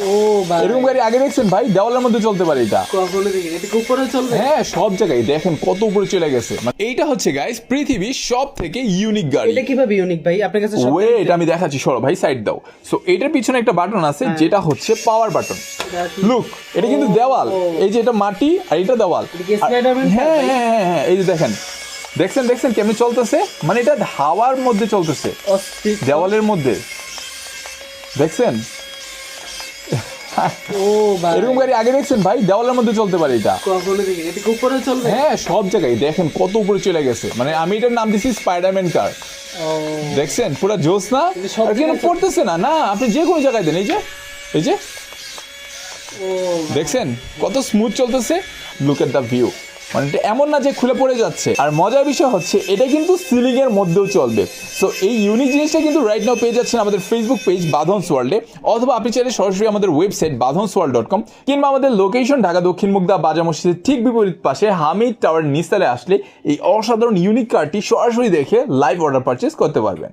ও ভাই, এরকম গাড়ি আগে দেখছেন ভাই? দেওয়ালের মধ্যে চলতে পারে এটা। কখনো দেখিনি। এটা কি উপরে চলবে? হ্যাঁ, সব জায়গায় দেখেন কত উপরে চলে গেছে। মানে এইটা হচ্ছে গাইস পৃথিবীর সব থেকে ইউনিক গাড়ি। এটা কিভাবে ইউনিক ভাই আপনার কাছে? সব ওয়েট, আমি দেখাচ্ছি, সরো ভাই, সাইড দাও। সো এটার পিছনে একটা বাটন আছে যেটা হচ্ছে পাওয়ার বাটন। লুক, এটা কিন্তু দেওয়াল, এই যে এটা মাটি আর এটা দেওয়াল। এটা কি স্পাইডারম্যান? হ্যাঁ হ্যাঁ হ্যাঁ হ্যাঁ, এই যে দেখেন, দেখছেন দেখছেন কেমনে চলতেছে? মানে এটা হাওয়ার মধ্যে চলতেছে, অস্থির। দেওয়ালের মধ্যে, দেখছেন? ও ভাই, এরকম গাড়ি আগে দেখছেন ভাই? দেওয়ালের মধ্যে চলতে পারে এটা। কখনো দেখিনি। এটা কি উপরে চলবে? হ্যাঁ, সব জায়গায় দেখেন কত উপরে চলে গেছে। মানে আমি এটার নাম দিছি স্পাইডারম্যান কার। ও দেখছেন পুরো জোস না? কিন্তু সব আর কিন্তু জায়গায় পড়তেছে না, না আপনি যে কোনো জায়গায় দেন, এই যে এই যে ও দেখছেন কত স্মুথ চলতেছে। Look at the view. মানে এটা এমন না যে খুলে পড়ে যাচ্ছে। আর মজার বিষয় হচ্ছে এটা কিন্তু সিলিং এর মধ্যেও চলবে। সো এই ইউনিক জিনিসটা কিন্তু রাইট নাও পেয়ে যাচ্ছেন আমাদের ফেসবুক পেজ বাঁধন ওয়ার্ল্ডে, অথবা আপনি চাইলে সরাসরি আমাদের ওয়েবসাইট baadhansworld.com, কিংবা আমাদের লোকেশন ঢাকা দক্ষিণ মুগদা বাজার মসজিদের ঠিক বিপরীত পাশে হামিদ টাওয়ার নিচতলায় আসলে এই অসাধারণ ইউনিক কারটি সরাসরি দেখে লাইভ অর্ডার পারচেজ করতে পারবেন।